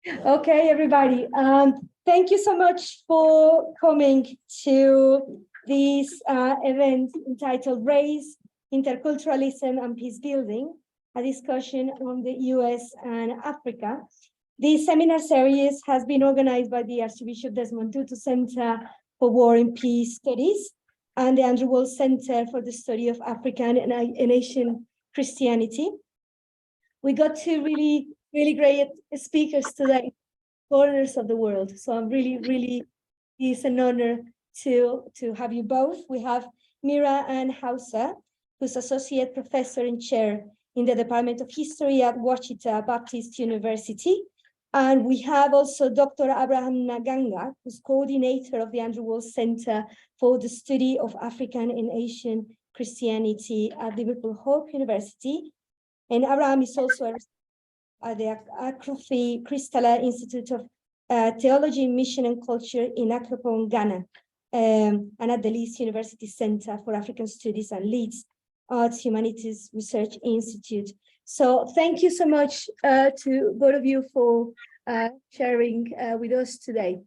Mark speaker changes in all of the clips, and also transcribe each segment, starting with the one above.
Speaker 1: Okay, everybody. Thank you so much for coming to this event entitled Race, Interculturalism and Peacebuilding, a discussion on the US and Africa. This seminar series has been organized by the Archbishop Desmond Tutu Center for War and Peace Studies and the Andrew Wall Center for the Study of African and Asian Christianity. We got two really great speakers today, corners of the world. So I'm really, it's an honor to have you both. We have Myra Ann Houser, who's Associate Professor and Chair in the Department of History at Ouachita Baptist University. And we have also Dr. Abraham Naganga, who's coordinator of the Andrew Wall Center for the Study of African and Asian Christianity at Liverpool University. And Abraham is also at the Akrofi Christala Institute of Theology, Mission and Culture in Accra, Ghana, and at the Leeds University Center for African Studies and Leeds Arts Humanities Research Institute. So thank you so much to both of you for sharing with us today.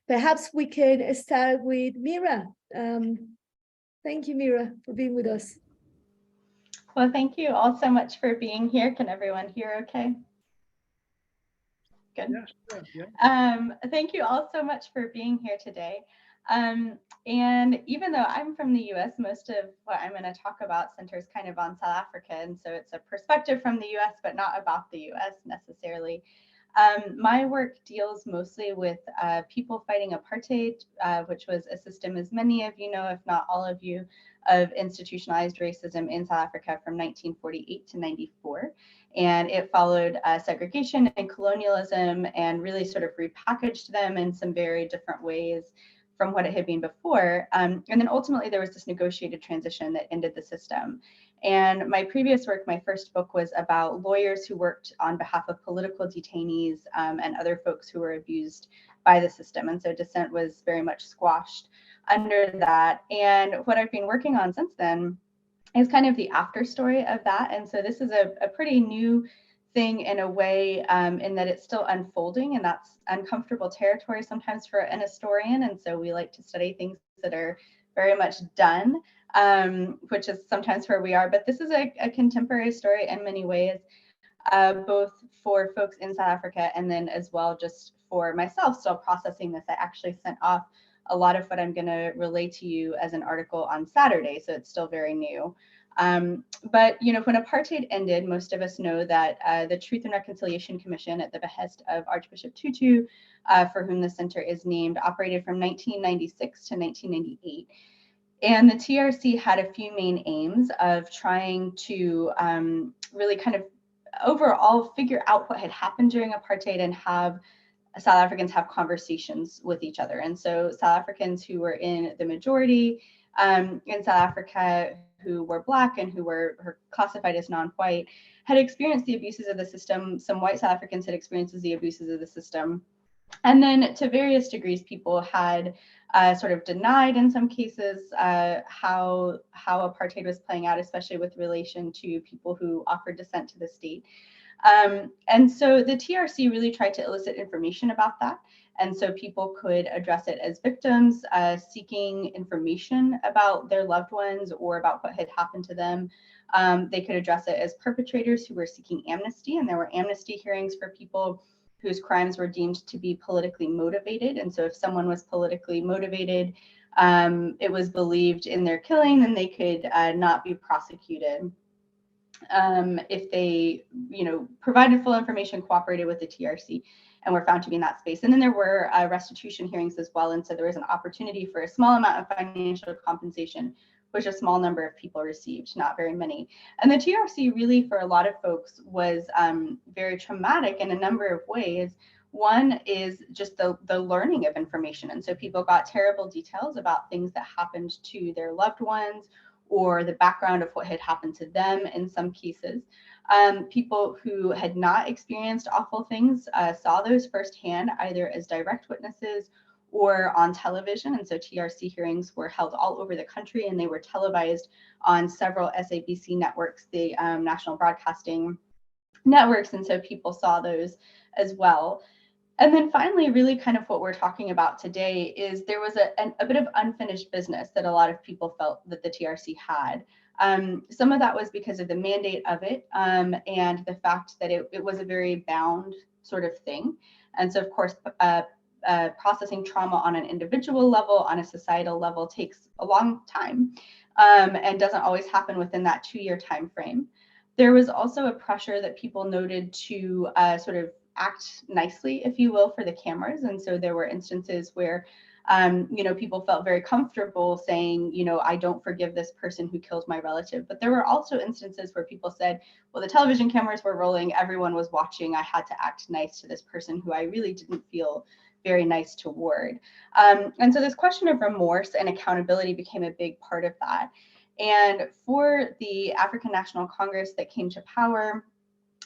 Speaker 1: Perhaps we can start with Myra. Thank you, Myra, for being with us.
Speaker 2: Well, thank you all so much for being here. Can everyone hear okay? Good. Yeah. Thank you all so much for being here today. And even though I'm from the US, most of what I'm going to talk about centers kind of on South Africa. And so it's a perspective from the US, but not about the US necessarily. My work deals mostly with people fighting apartheid, which was a system, as many of you know, if not all of you, of institutionalized racism in South Africa from 1948 to 94. And it followed segregation and colonialism and really sort of repackaged them in some very different ways from what it had been before. And then ultimately there was this negotiated transition that ended the system. And my previous work, my first book, was about lawyers who worked on behalf of political detainees and other folks who were abused by the system. And so dissent was very much squashed under that. And what I've been working on since then is kind of the after story of that. And so this is a pretty new thing in a way, in that it's still unfolding, and that's uncomfortable territory sometimes for an historian. And so we like to study things that are very much done, which is sometimes where we are. But this is a contemporary story in many ways, both for folks in South Africa and then as well just for myself still processing this. I actually sent off a lot of what I'm going to relay to you as an article on Saturday, so it's still very new. But you know, when apartheid ended, most of us know that the Truth and Reconciliation Commission, at the behest of Archbishop Tutu, for whom the center is named, operated from 1996 to 1998. And the TRC had a few main aims of trying to really kind of overall figure out what had happened during apartheid and have South Africans have conversations with each other. And so South Africans who were in the majority in South Africa, who were Black and who were classified as non-white, had experienced the abuses of the system. Some white South Africans had experienced the abuses of the system. And then to various degrees, people had sort of denied in some cases how apartheid was playing out, especially with relation to people who offered dissent to the state. And so the TRC really tried to elicit information about that. And so people could address it as victims seeking information about their loved ones or about what had happened to them. They could address it as perpetrators who were seeking amnesty, and there were amnesty hearings for people whose crimes were deemed to be politically motivated. And so if someone was politically motivated, it was believed in their killing, then they could not be prosecuted. If they, you know, provided full information, cooperated with the TRC, and were found to be in that space. And then there were restitution hearings as well. And so there was an opportunity for a small amount of financial compensation, which a small number of people received, not very many. And the TRC really, for a lot of folks, was very traumatic in a number of ways. One is just the learning of information. And so people got terrible details about things that happened to their loved ones, or the background of what had happened to them in some cases. People who had not experienced awful things saw those firsthand, either as direct witnesses or on television. And so TRC hearings were held all over the country, and they were televised on several SABC networks, the national broadcasting networks, and so people saw those as well. And then finally, really kind of what we're talking about today is there was a bit of unfinished business that a lot of people felt that the TRC had. Some of that was because of the mandate of it, and the fact that it was a very bound sort of thing. And so, of course, processing trauma on an individual level, on a societal level, takes a long time, and doesn't always happen within that 2-year time frame. There was also a pressure that people noted to sort of act nicely, if you will, for the cameras. And so there were instances where, people felt very comfortable saying, I don't forgive this person who killed my relative. But there were also instances where people said, well, the television cameras were rolling, everyone was watching, I had to act nice to this person who I really didn't feel very nice toward. And so this question of remorse and accountability became a big part of that. And for the African National Congress that came to power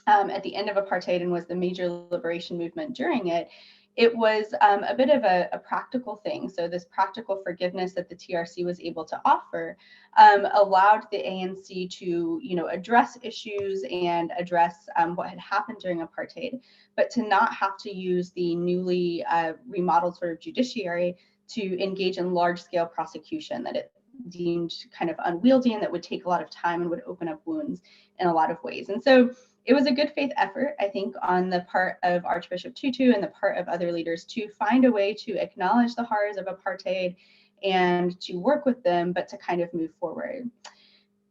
Speaker 2: at the end of apartheid and was the major liberation movement during it, it was a bit of a practical thing. So this practical forgiveness that the TRC was able to offer allowed the ANC to, address issues and address what had happened during apartheid, but to not have to use the newly remodeled sort of judiciary to engage in large-scale prosecution that it deemed kind of unwieldy and that would take a lot of time and would open up wounds in a lot of ways. And so it was a good faith effort, I think, on the part of Archbishop Tutu and the part of other leaders to find a way to acknowledge the horrors of apartheid and to work with them, but to kind of move forward.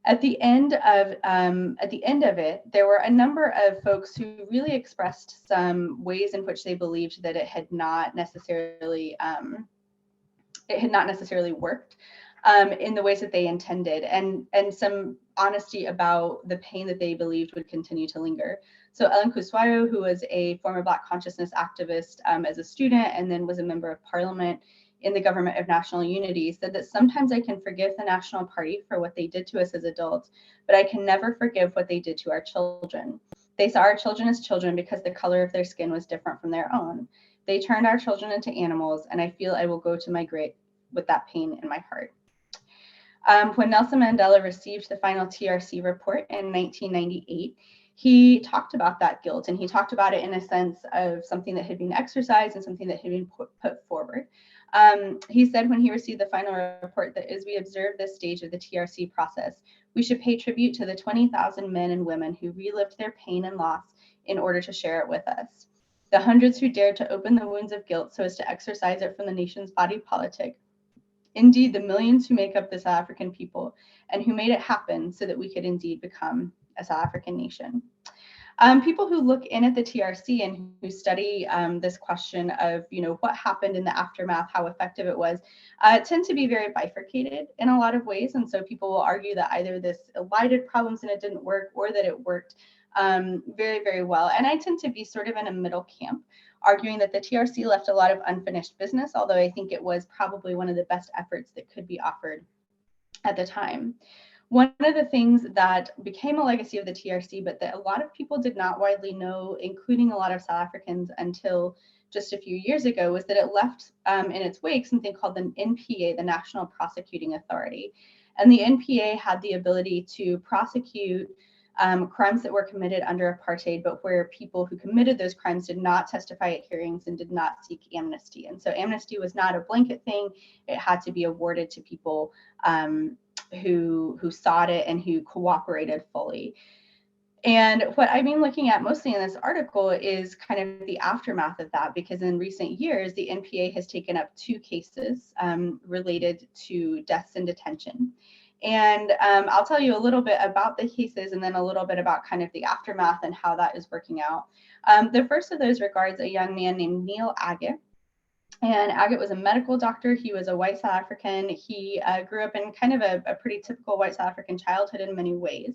Speaker 2: At the end of it, there were a number of folks who really expressed some ways in which they believed that it had not necessarily worked in the ways that they intended, and some honesty about the pain that they believed would continue to linger. So Ellen Kuswayo, who was a former Black consciousness activist as a student and then was a member of parliament in the government of national unity, said that sometimes I can forgive the National Party for what they did to us as adults, but I can never forgive what they did to our children. They saw our children as children because the color of their skin was different from their own. They turned our children into animals, and I feel I will go to my grave with that pain in my heart. When Nelson Mandela received the final TRC report in 1998, he talked about that guilt, and he talked about it in a sense of something that had been exercised and something that had been put forward. He said when he received the final report that as we observe this stage of the TRC process, we should pay tribute to the 20,000 men and women who relived their pain and loss in order to share it with us. The hundreds who dared to open the wounds of guilt so as to exorcise it from the nation's body politic. Indeed, the millions who make up the South African people and who made it happen so that we could indeed become a South African nation. People who look in at the TRC and who study this question of, what happened in the aftermath, how effective it was, tend to be very bifurcated in a lot of ways. And so people will argue that either this elided problems and it didn't work, or that it worked very, very well. And I tend to be sort of in a middle camp, arguing that the TRC left a lot of unfinished business, although I think it was probably one of the best efforts that could be offered at the time. One of the things that became a legacy of the TRC, but that a lot of people did not widely know, including a lot of South Africans until just a few years ago, was that it left in its wake something called the NPA, the National Prosecuting Authority. And the NPA had the ability to prosecute crimes that were committed under apartheid, but where people who committed those crimes did not testify at hearings and did not seek amnesty. And so amnesty was not a blanket thing. It had to be awarded to people who sought it and who cooperated fully. And what I've been looking at mostly in this article is kind of the aftermath of that, because in recent years, the NPA has taken up 2 cases related to deaths in detention. And I'll tell you a little bit about the cases and then a little bit about kind of the aftermath and how that is working out. The first of those regards a young man named Neil Agate. And Agate was a medical doctor. He was a white South African. He grew up in kind of a pretty typical white South African childhood in many ways.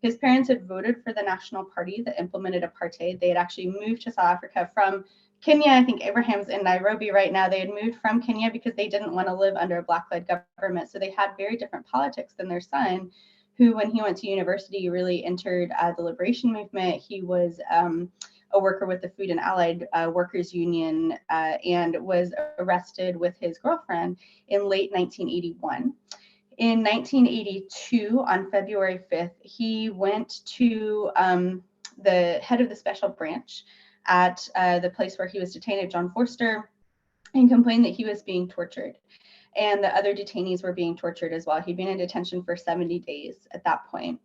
Speaker 2: His parents had voted for the National Party that implemented apartheid. They had actually moved to South Africa from Kenya. I think Abraham's in Nairobi right now. They had moved from Kenya because they didn't want to live under a Black-led government. So they had very different politics than their son, who, when he went to university, really entered the liberation movement. He was a worker with the Food and Allied Workers Union and was arrested with his girlfriend in late 1981. In 1982, on February 5th, he went to the head of the special branch at the place where he was detained at John Forster, and complained that he was being tortured. And the other detainees were being tortured as well. He'd been in detention for 70 days at that point.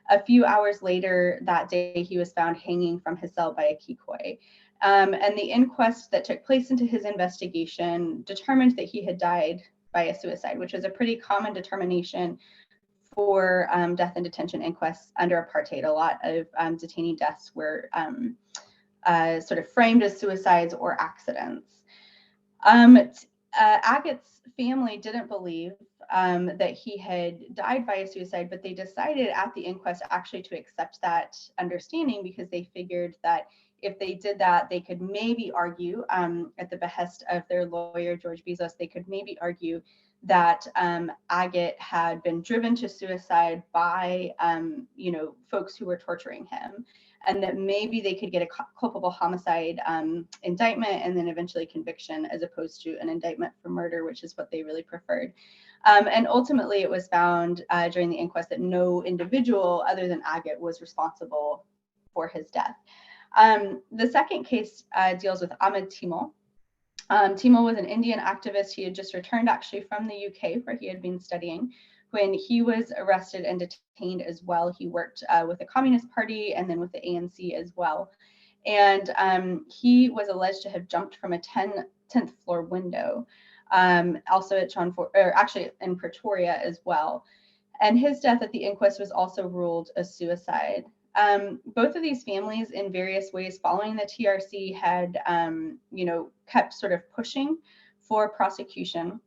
Speaker 2: A few hours later that day, he was found hanging from his cell by a kikoi. And the inquest that took place into his investigation determined that he had died by a suicide, which was a pretty common determination for death and detention inquests under apartheid. A lot of detainee deaths were sort of framed as suicides or accidents. Agate's family didn't believe that he had died by a suicide, but they decided at the inquest actually to accept that understanding because they figured that if they did that, they could maybe argue at the behest of their lawyer, George Bezos, they could maybe argue that Agate had been driven to suicide by, folks who were torturing him, and that maybe they could get a culpable homicide indictment and then eventually conviction, as opposed to an indictment for murder, which is what they really preferred. And ultimately, it was found during the inquest that no individual other than Agate was responsible for his death. The second case deals with Ahmed Timol. Timol was an Indian activist. He had just returned actually from the UK, where he had been studying. When he was arrested and detained as well, he worked with the Communist Party and then with the ANC as well. And he was alleged to have jumped from a 10th floor window, also at actually in Pretoria as well. And his death at the inquest was also ruled a suicide. Both of these families, in various ways following the TRC, had kept sort of pushing for prosecution,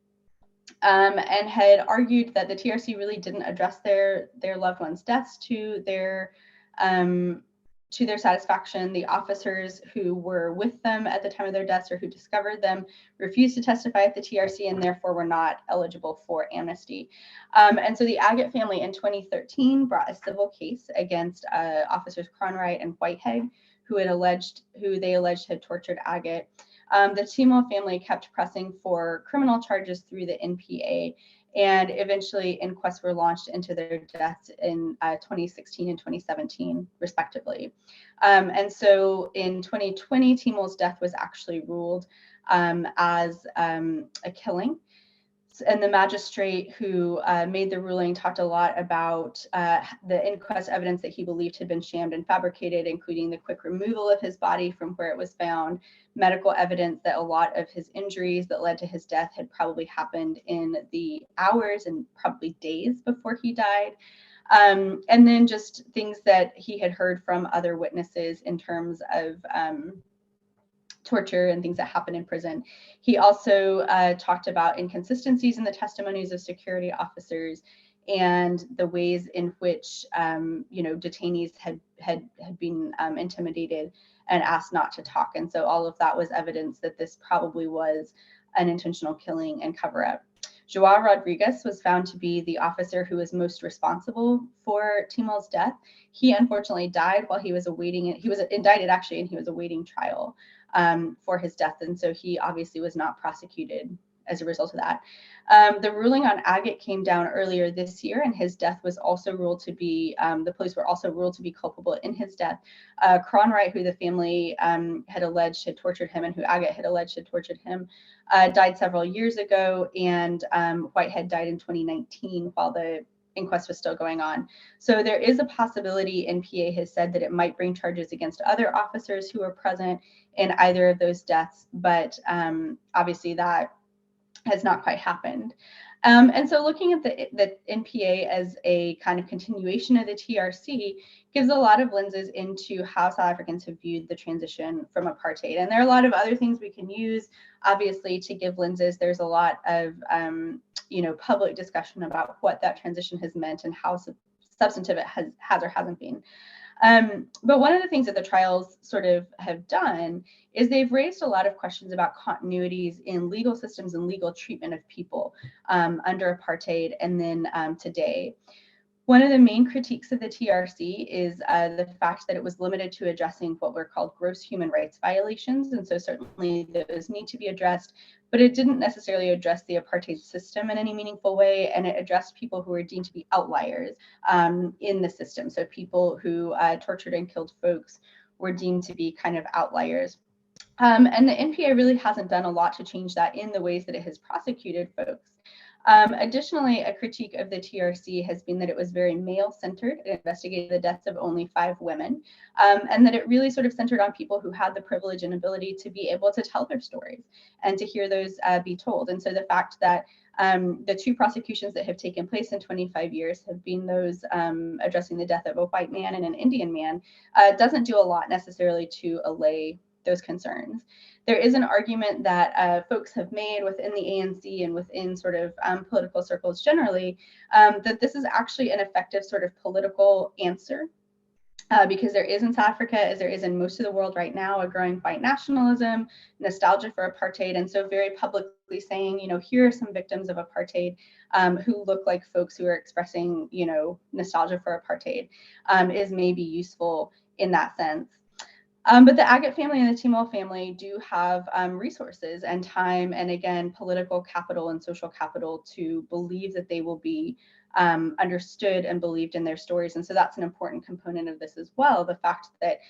Speaker 2: and had argued that the TRC really didn't address their loved ones' deaths to their satisfaction. The officers who were with them at the time of their deaths or who discovered them refused to testify at the TRC and therefore were not eligible for amnesty. And so the Agate family in 2013 brought a civil case against officers Cronwright and Whitehead, who they alleged had tortured Agate. The Timol family kept pressing for criminal charges through the NPA, and eventually inquests were launched into their deaths in 2016 and 2017, respectively. And so in 2020, Timol's death was actually ruled as a killing. And the magistrate who made the ruling talked a lot about the inquest evidence that he believed had been shammed and fabricated, including the quick removal of his body from where it was found, medical evidence that a lot of his injuries that led to his death had probably happened in the hours and probably days before he died. And then just things that he had heard from other witnesses in terms of torture and things that happen in prison. He also talked about inconsistencies in the testimonies of security officers and the ways in which detainees had been intimidated and asked not to talk. And so all of that was evidence that this probably was an intentional killing and cover-up. Joao Rodriguez was found to be the officer who was most responsible for Timol's death. He unfortunately died while he was awaiting it. He was indicted actually, and he was awaiting trial for his death. And so he obviously was not prosecuted as a result of that. The ruling on Agate came down earlier this year, and his death was also ruled to be, the police were also ruled to be culpable in his death. Cronwright, who the family had alleged had tortured him and who Agate had alleged had tortured him, died several years ago, and Whitehead died in 2019 while the inquest was still going on. So there is a possibility, NPA has said, that it might bring charges against other officers who were present in either of those deaths, but obviously that has not quite happened. And so looking at the NPA as a kind of continuation of the TRC gives a lot of lenses into how South Africans have viewed the transition from apartheid. And there are a lot of other things we can use, obviously, to give lenses. There's a lot of public discussion about what that transition has meant and how substantive it has or hasn't been. But one of the things that the trials sort of have done is they've raised a lot of questions about continuities in legal systems and legal treatment of people under apartheid and then today. One of the main critiques of the TRC is the fact that it was limited to addressing what were called gross human rights violations. And so certainly those need to be addressed, but it didn't necessarily address the apartheid system in any meaningful way. And it addressed people who were deemed to be outliers in the system. So people who tortured and killed folks were deemed to be kind of outliers. And the NPA really hasn't done a lot to change that in the ways that it has prosecuted folks. Additionally, a critique of the TRC has been that it was very male-centered. It investigated the deaths of only 5 women, and that it really sort of centered on people who had the privilege and ability to be able to tell their stories and to hear those be told. And so the fact that the 2 prosecutions that have taken place in 25 years have been those addressing the death of a white man and an Indian man doesn't do a lot necessarily to allay those concerns. There is an argument that folks have made within the ANC and within sort of political circles generally, that this is actually an effective sort of political answer, because there is in South Africa, as there is in most of the world right now, a growing white nationalism, nostalgia for apartheid, and so very publicly saying, you know, here are some victims of apartheid who look like folks who are expressing, you know, nostalgia for apartheid is maybe useful in that sense. But the Agate family and the Timol family do have resources and time and, again, political capital and social capital to believe that they will be understood and believed in their stories. And so that's an important component of this as well, the fact that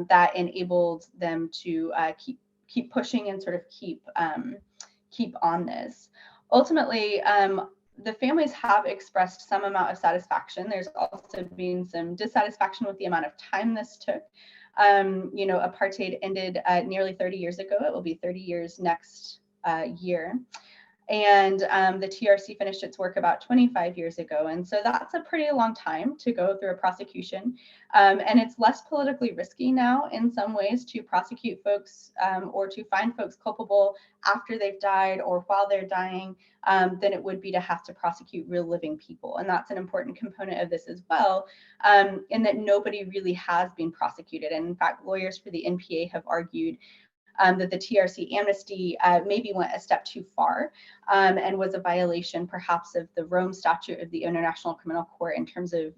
Speaker 2: that enabled them to keep pushing and sort of keep on this. Ultimately, the families have expressed some amount of satisfaction. There's also been some dissatisfaction with the amount of time this took. You know, apartheid ended nearly 30 years ago. It will be 30 years next year. And the TRC finished its work about 25 years ago. And so that's a pretty long time to go through a prosecution. And it's less politically risky now in some ways to prosecute folks or to find folks culpable after they've died or while they're dying than it would be to have to prosecute real living people. And that's an important component of this as well, in that nobody really has been prosecuted. And in fact, lawyers for the NPA have argued that the TRC amnesty maybe went a step too far and was a violation perhaps of the Rome Statute of the International Criminal Court in terms of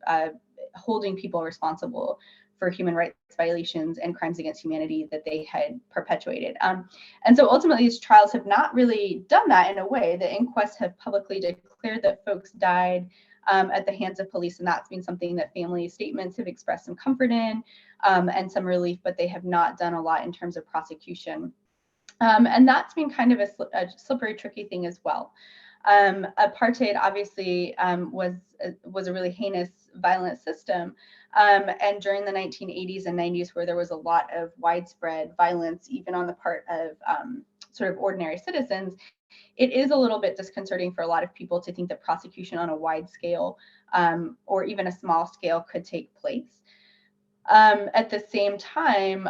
Speaker 2: holding people responsible for human rights violations and crimes against humanity that they had perpetuated. And so ultimately, these trials have not really done that in a way. The inquests have publicly declared that folks died at the hands of police, and that's been something that family statements have expressed some comfort in and some relief, but they have not done a lot in terms of prosecution. And that's been kind of a slippery, tricky thing as well. Apartheid obviously was a really heinous, violent system. And during the 1980s and 90s, where there was a lot of widespread violence, even on the part of sort of ordinary citizens, it is a little bit disconcerting for a lot of people to think that prosecution on a wide scale or even a small scale could take place. At the same time,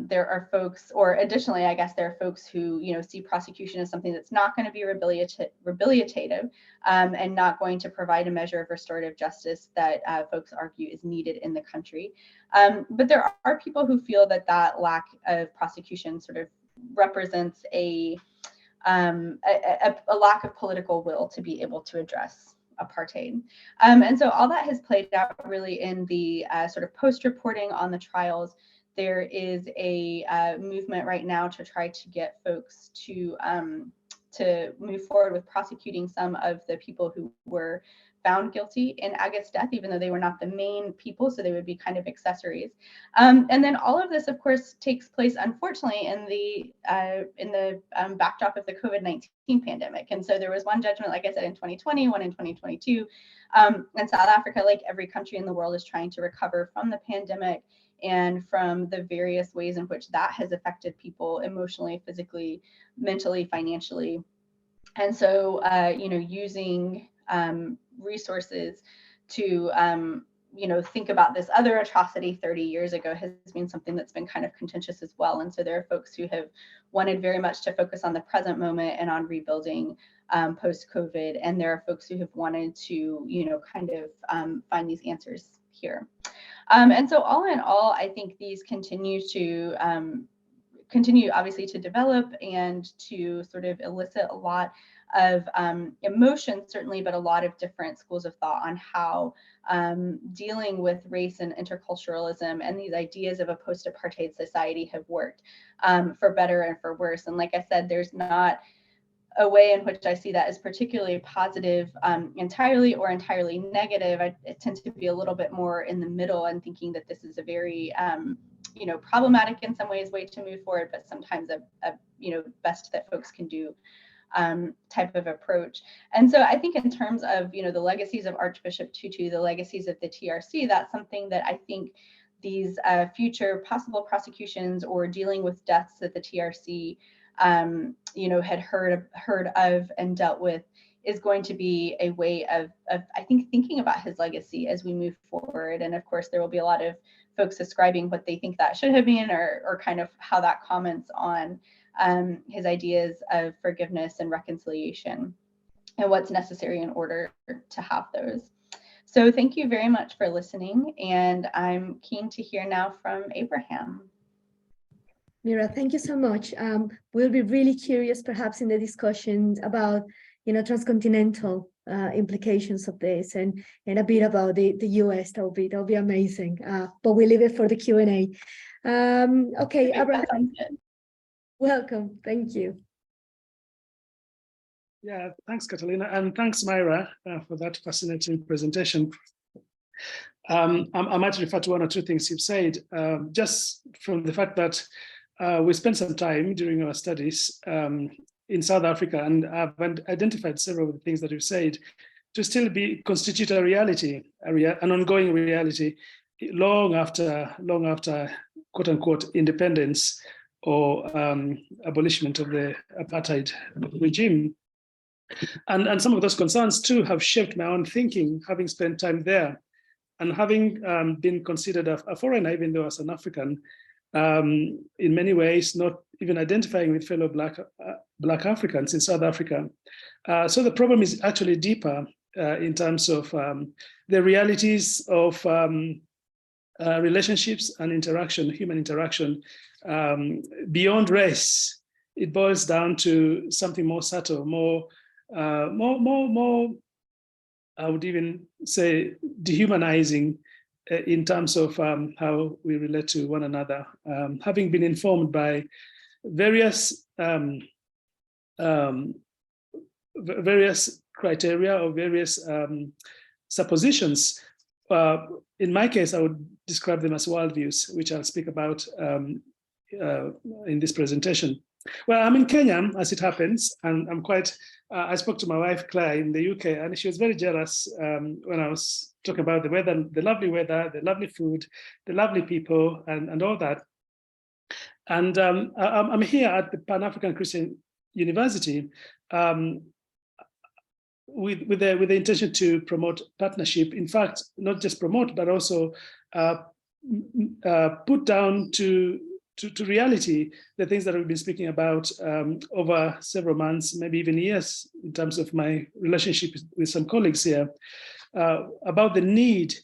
Speaker 2: there are folks, or additionally, I guess there are folks who, you know, see prosecution as something that's not going to be rehabilitative and not going to provide a measure of restorative justice that folks argue is needed in the country. But there are people who feel that that lack of prosecution sort of represents a lack of political will to be able to address apartheid. And so all that has played out really in the sort of post-reporting on the trials. There is a movement right now to try to get folks to move forward with prosecuting some of the people who were found guilty in Agate's death, even though they were not the main people, so they would be kind of accessories. And then all of this, of course, takes place, unfortunately, in the backdrop of the COVID-19 pandemic. And so there was one judgment, like I said, in 2020, one in 2022. And South Africa, like every country in the world, is trying to recover from the pandemic and from the various ways in which that has affected people emotionally, physically, mentally, financially. And so, you know, using resources to, you know, think about this other atrocity 30 years ago has been something that's been kind of contentious as well. And so there are folks who have wanted very much to focus on the present moment and on rebuilding post-COVID. And there are folks who have wanted to, you know, kind of find these answers here. And so all in all, I think these continue to continue obviously to develop and to sort of elicit a lot of emotion, certainly, but a lot of different schools of thought on how dealing with race and interculturalism and these ideas of a post-apartheid society have worked for better and for worse. And like I said, there's not a way in which I see that as particularly positive entirely or entirely negative. I tend to be a little bit more in the middle and thinking that this is a very problematic in some ways way to move forward, but sometimes a best that folks can do type of approach. And so I think in terms of the legacies of Archbishop Tutu, the legacies of the TRC, that's something that I think these future possible prosecutions or dealing with deaths that the TRC had heard of and dealt with is going to be a way of I think thinking about his legacy as we move forward. And of course, there will be a lot of folks describing what they think that should have been, or kind of how that comments on his ideas of forgiveness and reconciliation and what's necessary in order to have those. So thank you very much for listening, and I'm keen to hear now from Abraham.
Speaker 1: Myra, thank you so much. We'll be really curious, perhaps, in the discussions about, transcontinental implications of this, and a bit about the US. That'll be amazing. But we leave it for the Q&A. Okay, Abraham, welcome. Thank you.
Speaker 3: Yeah, thanks, Catalina, and thanks, Myra, for that fascinating presentation. I might refer to one or two things you've said, just from the fact that we spent some time during our studies in South Africa, and I've identified several of the things that you've said to still constitute a reality, an ongoing reality, long after quote unquote independence or abolishment of the apartheid regime. And some of those concerns too have shaped my own thinking, having spent time there and having been considered a foreigner, even though as an African, in many ways, not even identifying with fellow Black Africans in South Africa. So the problem is actually deeper in terms of the realities of relationships and interaction, human interaction, beyond race. It boils down to something more subtle, more, I would even say, dehumanizing in terms of how we relate to one another. Having been informed by various criteria or various suppositions. In my case, I would describe them as worldviews, which I'll speak about in this presentation. Well, I'm in Kenya, as it happens, and I'm quite, I spoke to my wife, Claire, in the UK, and she was very jealous when I was talking about the weather, the lovely food, the lovely people, and all that. And I'm here at the Pan-African Christian University with the intention to promote partnership. In fact, not just promote, but also put down to reality the things that we've been speaking about over several months, maybe even years, in terms of my relationship with some colleagues here, about the need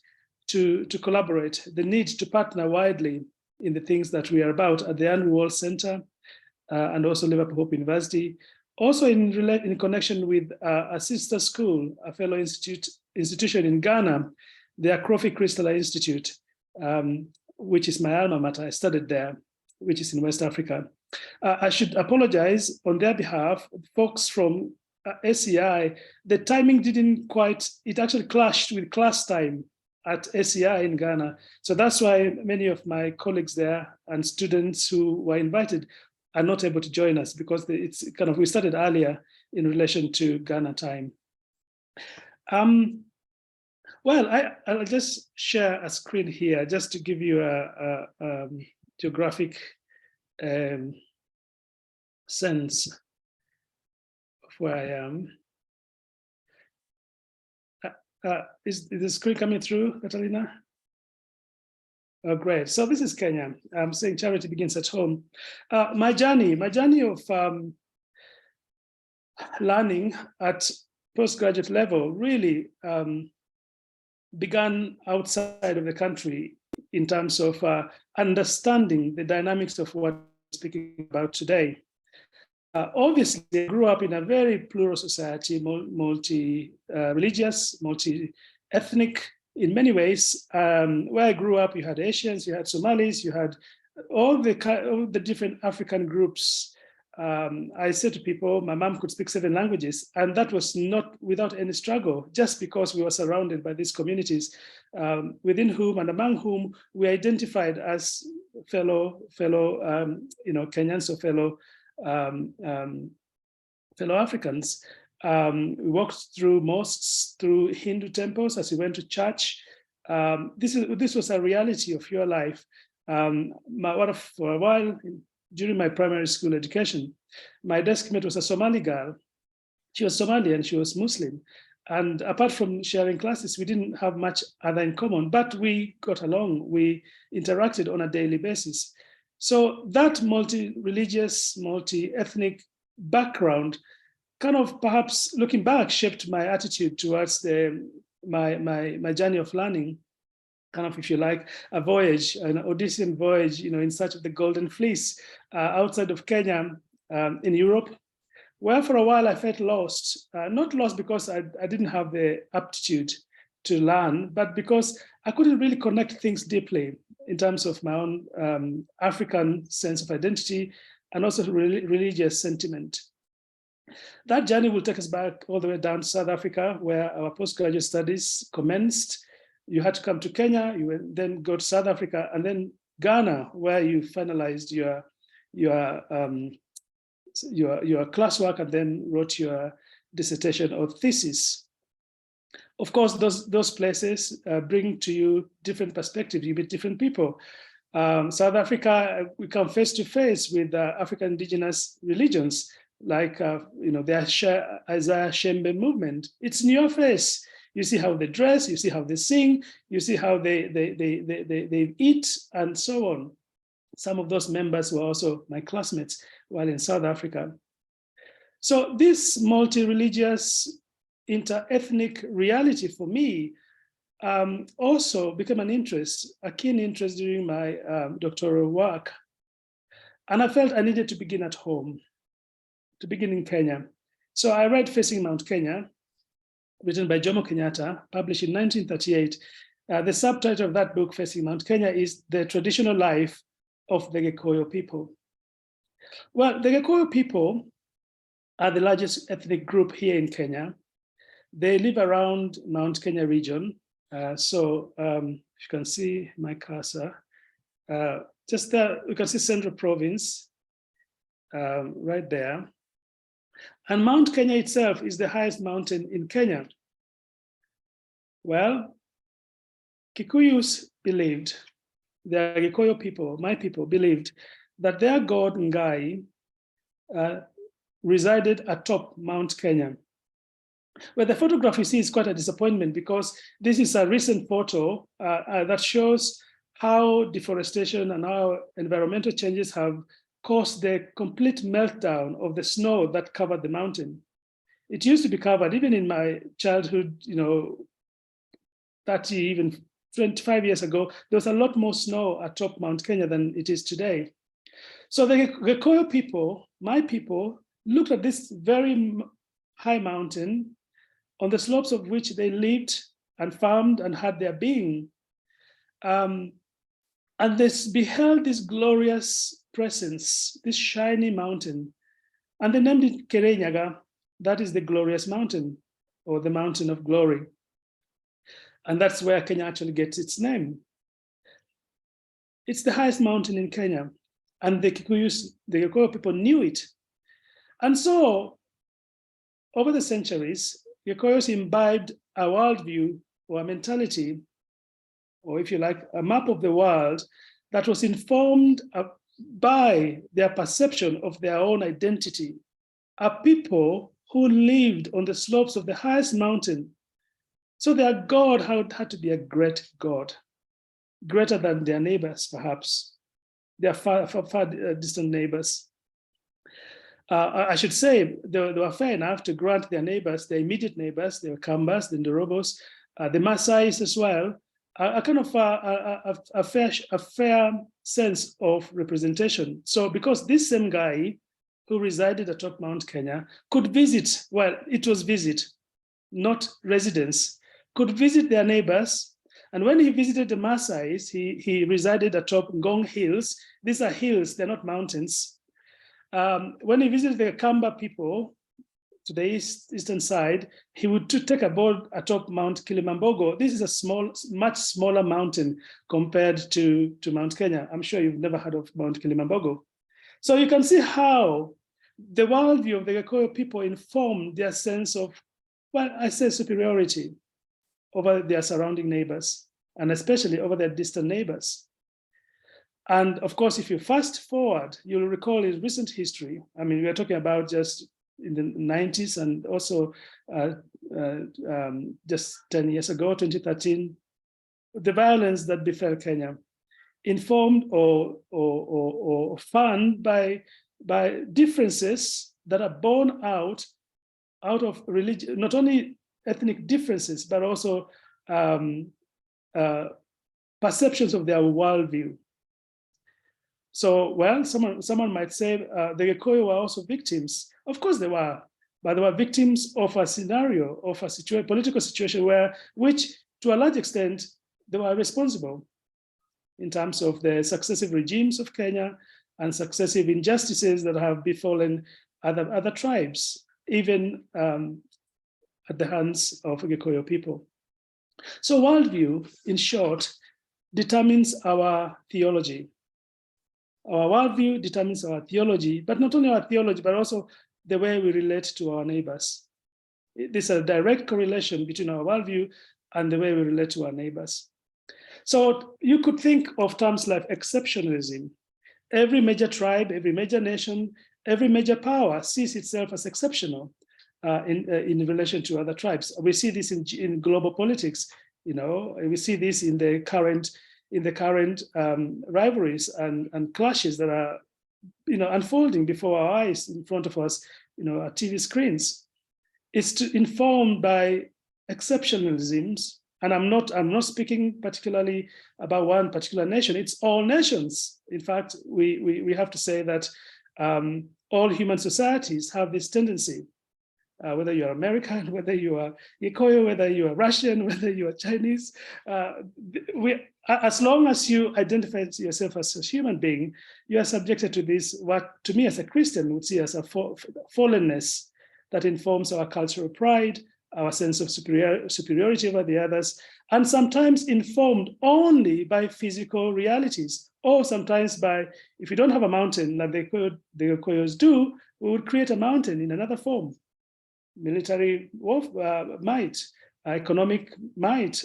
Speaker 3: to collaborate, the need to partner widely in the things that we are about at the Andrew Wall Center and also Liverpool Hope University. Also in connection with a sister school, a fellow institution in Ghana, the Akrofi Crystal Institute, which is my alma mater. I studied there, which is in West Africa. I should apologize on their behalf, folks from SEI. The timing didn't quite, it actually clashed with class time at SEI in Ghana. So that's why many of my colleagues there and students who were invited are not able to join us, because it's kind of, we started earlier in relation to Ghana time. Well, I'll just share a screen here just to give you a geographic sense of where I am. Is the screen coming through, Catalina? Oh, great. So this is Kenya. I'm saying charity begins at home. My journey of learning at postgraduate level really began outside of the country in terms of understanding the dynamics of what's speaking about today. Obviously, I grew up in a very plural society, multi-religious, multi-ethnic in many ways. Where I grew up, you had Asians, you had Somalis, you had all the different African groups. I said to people, my mom could speak 7 languages, and that was not without any struggle, just because we were surrounded by these communities within whom and among whom we identified as fellow Kenyans or fellow Africans. We walked through mosques, through Hindu temples as we went to church. This was a reality of your life. For a while, during my primary school education, my desk mate was a Somali girl. She was Somali and she was Muslim. And apart from sharing classes, we didn't have much other in common, but we got along. We interacted on a daily basis. So that multi-religious, multi-ethnic background kind of, perhaps looking back, shaped my attitude towards my journey of learning. Kind of, if you like, a voyage, an Odyssean voyage, in search of the golden fleece outside of Kenya, in Europe, where for a while I felt lost. Not lost because I didn't have the aptitude to learn, but because I couldn't really connect things deeply in terms of my own African sense of identity and also religious sentiment. That journey will take us back all the way down to South Africa, where our postgraduate studies commenced. You had to come to Kenya, you would then go to South Africa, and then Ghana, where you finalized your classwork and then wrote your dissertation or thesis. Of course, those places bring to you different perspectives. You meet different people. South Africa, we come face to face with African indigenous religions, like the Isaiah Shembe movement. It's in your face. You see how they dress, you see how they sing, you see how they eat, and so on. Some of those members were also my classmates while in South Africa. So this multi-religious, inter-ethnic reality for me also became a keen interest during my doctoral work. And I felt I needed to begin at home, to begin in Kenya. So I read Facing Mount Kenya, written by Jomo Kenyatta, published in 1938. The subtitle of that book, Facing Mount Kenya, is The Traditional Life of the Gikuyu People. Well, the Gikuyu people are the largest ethnic group here in Kenya. They live around Mount Kenya region. If you can see my cursor, just there, you can see Central Province right there. And Mount Kenya itself is the highest mountain in Kenya. Well, Kikuyus believed, the Gikuyu people, my people, believed that their god Ngai resided atop Mount Kenya. Well, the photograph you see is quite a disappointment because this is a recent photo that shows how deforestation and how environmental changes have caused the complete meltdown of the snow that covered the mountain. It used to be covered, even in my childhood, 30, even 25 years ago, there was a lot more snow atop Mount Kenya than it is today. So the Gikuyu people, my people, looked at this very high mountain on the slopes of which they lived and farmed and had their being. And they beheld this glorious presence, this shiny mountain, and they named it Kerenyaga. That is the glorious mountain, or the mountain of glory. And that's where Kenya actually gets its name. It's the highest mountain in Kenya, and the Gikuyu people knew it. And so, over the centuries, Gikuyus imbibed a worldview or a mentality, or if you like, a map of the world that was informed by their perception of their own identity. A people who lived on the slopes of the highest mountain. So their God had to be a great God, greater than their neighbors, perhaps, their far distant neighbors. I should say they were fair enough to grant their neighbors, their immediate neighbors, the Kambas, the Ndorobos, the Maasais as well, a kind of a fair sense of representation. So because this same guy who resided atop Mount Kenya could visit, well, it was visit, not residence, could visit their neighbors. And when he visited the Maasais, he resided atop Ngong Hills. These are hills, they're not mountains. When he visited the Kamba people to the eastern side, he would take a boat atop Mount Kilimambogo. This is a much smaller mountain compared to Mount Kenya. I'm sure you've never heard of Mount Kilimambogo. So you can see how the worldview of the Gikuyu people informed their sense of, well, I say superiority over their surrounding neighbors, and especially over their distant neighbors. And of course, if you fast forward, you'll recall in recent history, I mean, we're talking about just in the 90s and also just 10 years ago, 2013, the violence that befell Kenya, informed or fanned by differences that are born out of religion, not only ethnic differences, but also perceptions of their worldview. So, well, someone might say the Gikuyu were also victims. Of course they were, but they were victims of a scenario, of a political situation which to a large extent, they were responsible in terms of the successive regimes of Kenya and successive injustices that have befallen other tribes, even at the hands of Gikuyu people. So worldview, in short, determines our theology. Our worldview determines our theology, but not only our theology, but also the way we relate to our neighbors. There's a direct correlation between our worldview and the way we relate to our neighbors. So you could think of terms like exceptionalism. Every major tribe, every major nation, every major power sees itself as exceptional in relation to other tribes. We see this in global politics. You know, we see this in the current rivalries and clashes that are, you know, unfolding before our eyes, in front of us, you know, our TV screens. It's informed by exceptionalisms, and I'm not speaking particularly about one particular nation. It's all nations. In fact, we have to say that all human societies have this tendency. Whether you're American, whether you are Gikuyu, whether you are Russian, whether you are Chinese, as long as you identify yourself as a human being, you are subjected to this, what to me as a Christian would see as a fallenness that informs our cultural pride, our sense of superiority over the others, and sometimes informed only by physical realities, or sometimes by, if we don't have a mountain like the Gikuyus do, we would create a mountain in another form. Military might, economic might,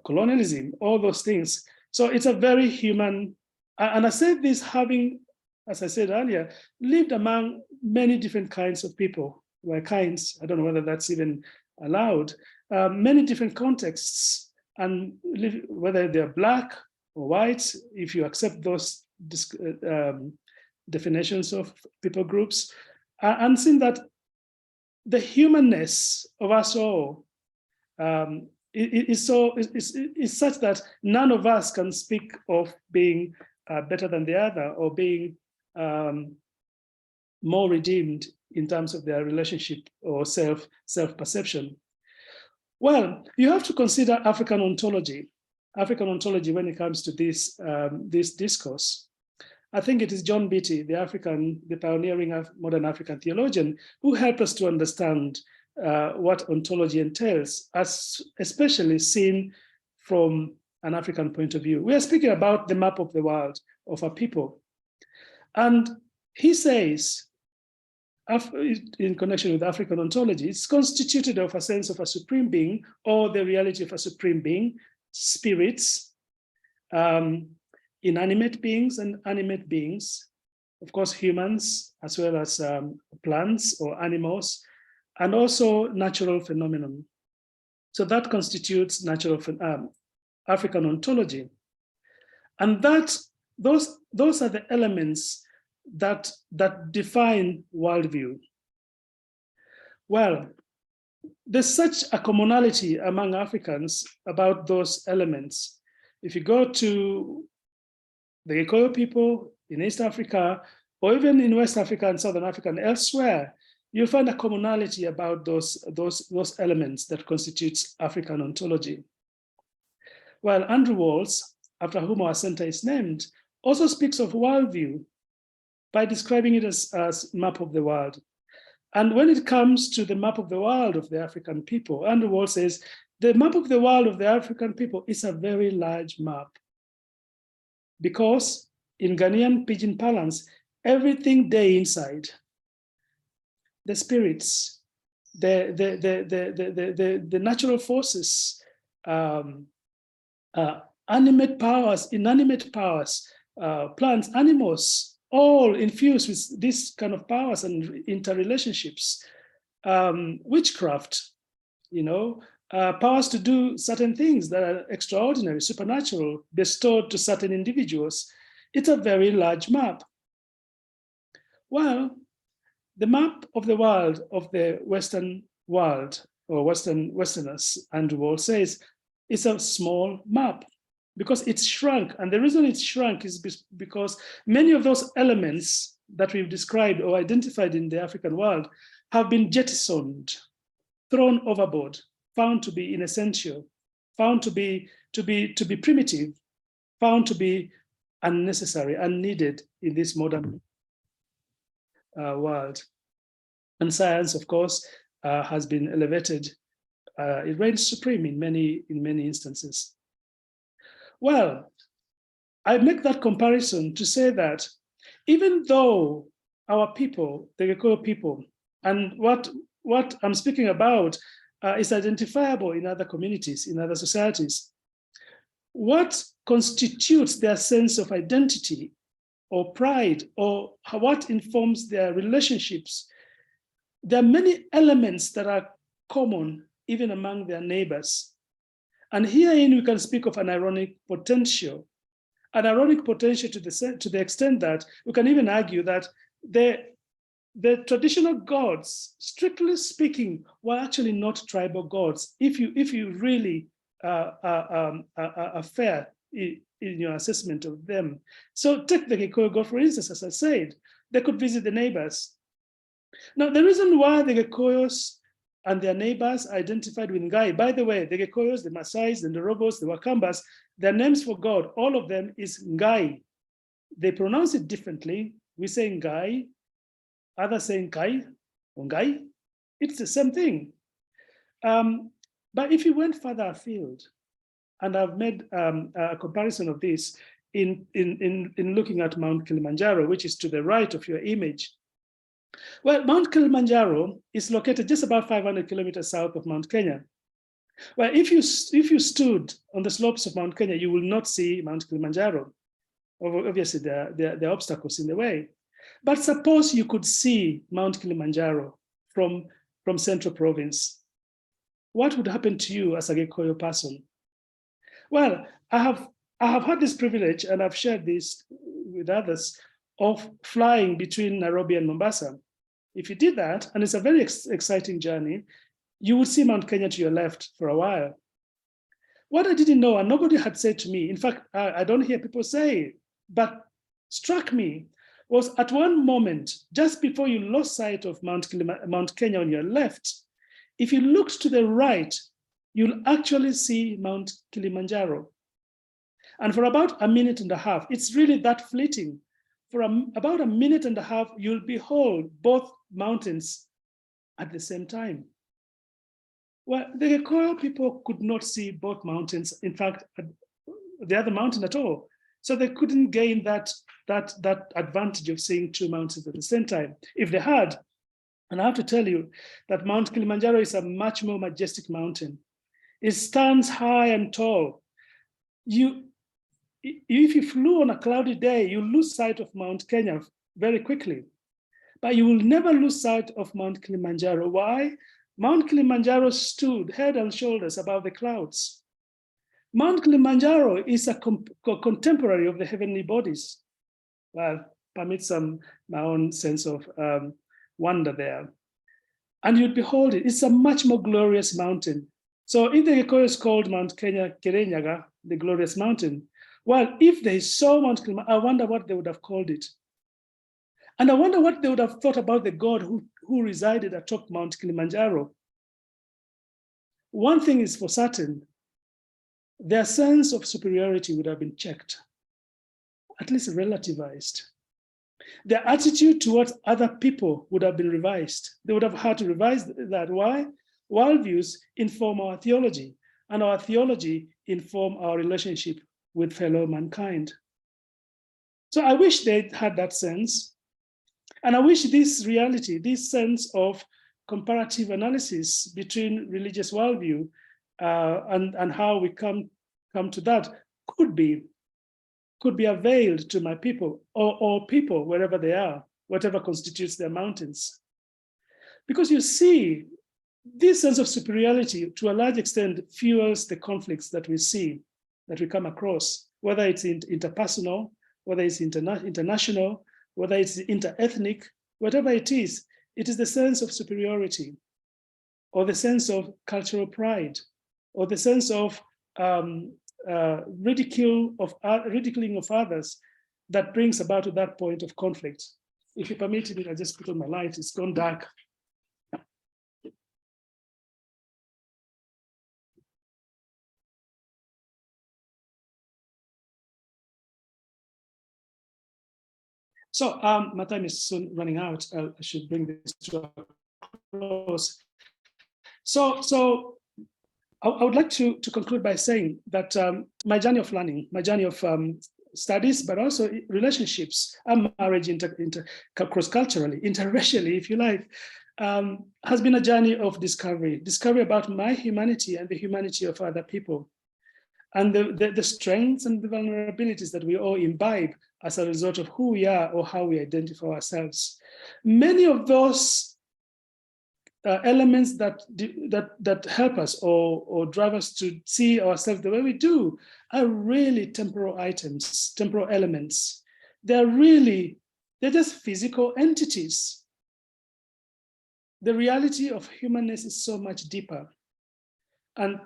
Speaker 3: colonialism, all those things. So it's a very human, and I said this having, as I said earlier, lived among many different kinds of people. Well, kinds, I don't know whether that's even allowed, many different contexts, and whether they're black or white, if you accept those definitions of people groups, and seeing that the humanness of us all is such that none of us can speak of being better than the other or being more redeemed in terms of their relationship or self-perception. Well, you have to consider African ontology when it comes to this discourse. I think it is John Beattie, the pioneering modern African theologian, who helped us to understand what ontology entails, especially seen from an African point of view. We are speaking about the map of the world of our people. And he says, in connection with African ontology, it's constituted of a sense of a supreme being, or the reality of a supreme being, spirits, inanimate beings and animate beings, of course, humans, as well as plants or animals, and also natural phenomenon. So that constitutes natural African ontology. And those are the elements that define worldview. Well, there's such a commonality among Africans about those elements. If you go to the Gikuyu people in East Africa, or even in West Africa and Southern Africa and elsewhere, you'll find a commonality about those elements that constitutes African ontology. While Andrew Walls, after whom our center is named, also speaks of worldview by describing it as map of the world. And when it comes to the map of the world of the African people, Andrew Walls says, the map of the world of the African people is a very large map. Because in Ghanaian pidgin parlance, everything there inside, the spirits, the natural forces, animate powers, inanimate powers, plants, animals, all infused with this kind of powers and interrelationships, witchcraft, powers to do certain things that are extraordinary, supernatural, bestowed to certain individuals. It's a very large map. Well, the map of the world of the Western world, or Westerners, Andrew Walls says, is a small map because it's shrunk. And the reason it's shrunk is because many of those elements that we've described or identified in the African world have been jettisoned, thrown overboard, found to be inessential, found to be primitive, found to be unnecessary, unneeded in this modern world. And science, of course, has been elevated. It reigns supreme in many instances. Well, I make that comparison to say that even though our people, the Gikuyu people, and what I'm speaking about is identifiable in other communities, in other societies, what constitutes their sense of identity or pride, or what informs their relationships, there are many elements that are common even among their neighbors. And herein we can speak of an ironic potential to the extent that we can even argue that the traditional gods, strictly speaking, were actually not tribal gods. If you really are fair in your assessment of them. So take the Gikuyu god, for instance, as I said, they could visit the neighbors. Now, the reason why the Gikuyus and their neighbors are identified with Ngai, by the way, the Gikuyus, the Maasais, the Ndorobos, the Wakambas, their names for God, all of them is Ngai. They pronounce it differently. We say Ngai, others say Ngai or Ngai. It's the same thing. But if you went further afield, and I've made a comparison of this in looking at Mount Kilimanjaro, which is to the right of your image. Well, Mount Kilimanjaro is located just about 500 kilometers south of Mount Kenya. Well, if you stood on the slopes of Mount Kenya, you will not see Mount Kilimanjaro. Obviously, there are obstacles in the way. But suppose you could see Mount Kilimanjaro from Central Province. What would happen to you as a Gikuyu person? Well, I have had this privilege, and I've shared this with others, of flying between Nairobi and Mombasa. If you did that, and it's a very exciting journey, you would see Mount Kenya to your left for a while. What I didn't know, and nobody had said to me, in fact, I don't hear people say, but struck me, was at one moment, just before you lost sight of Mount Kenya on your left, if you looked to the right, you'll actually see Mount Kilimanjaro. And for about a minute and a half, it's really that fleeting. For about a minute and a half, you'll behold both mountains at the same time. Well, the Gikuyu people could not see both mountains, in fact, the other mountain at all. So they couldn't gain that advantage of seeing two mountains at the same time. If they had, and I have to tell you that Mount Kilimanjaro is a much more majestic mountain. It stands high and tall. If you flew on a cloudy day, you lose sight of Mount Kenya very quickly. But you will never lose sight of Mount Kilimanjaro. Why? Mount Kilimanjaro stood head and shoulders above the clouds. Mount Kilimanjaro is a contemporary of the heavenly bodies. Well, permits my own sense of wonder there. and you'd behold it. It's a much more glorious mountain. So in the Gikuyu is called Mount Kenya Kirinyaga, the glorious mountain. Well, if they saw Mount Kilimanjaro, I wonder what they would have called it. And I wonder what they would have thought about the God who resided atop Mount Kilimanjaro. One thing is for certain, their sense of superiority would have been checked, at least relativized. Their attitude towards other people would have been revised. They would have had to revise that. Why? Worldviews inform our theology, and our theology inform our relationship with fellow mankind. So I wish they had that sense. And I wish this reality, this sense of comparative analysis between religious worldview and how we come to that could be availed to my people or people wherever they are, whatever constitutes their mountains. Because you see, this sense of superiority to a large extent fuels the conflicts that we see, that we come across, whether it's interpersonal, whether it's international, whether it's inter-ethnic, whatever it is the sense of superiority, or the sense of cultural pride, or the sense of ridiculing of others that brings about to that point of conflict. If you permit me, I just put on my light, it's gone dark. So my time is soon running out. I should bring this to a close. So I would like to conclude by saying that my journey of learning, my journey of studies, but also relationships and marriage cross-culturally, interracially, if you like, has been a journey of discovery about my humanity and the humanity of other people, and the strengths and the vulnerabilities that we all imbibe as a result of who we are or how we identify ourselves. Many of those elements that help us or drive us to see ourselves the way we do are really temporal items, temporal elements. They're just physical entities. The reality of humanness is so much deeper. And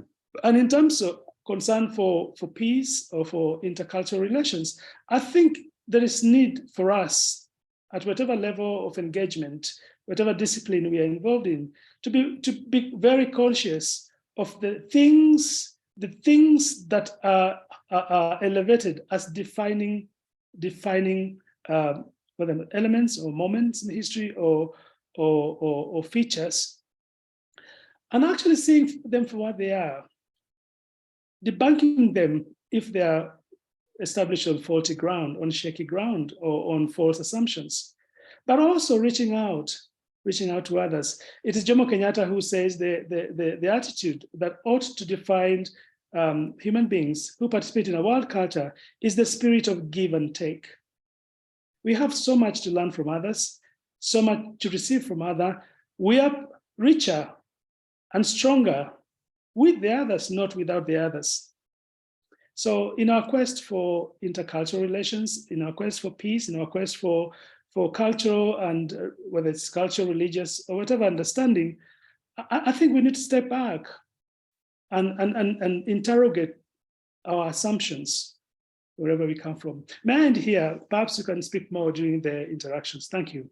Speaker 3: in terms of concern for peace or for intercultural relations, I think there is need for us at whatever level of engagement, whatever discipline we are involved in, to be very conscious of the things that are elevated as defining whether elements or moments in history or features, and actually seeing them for what they are, debunking them if they are established on faulty ground, on shaky ground, or on false assumptions, but also reaching out to others. It is Jomo Kenyatta who says the attitude that ought to define human beings who participate in a world culture is the spirit of give and take. We have so much to learn from others, so much to receive from others. We are richer and stronger with the others, not without the others. So in our quest for intercultural relations, in our quest for peace, in our quest for cultural and whether it's cultural, religious, or whatever understanding, I think we need to step back and interrogate our assumptions wherever we come from. May I end here? Perhaps you can speak more during the interactions. Thank you.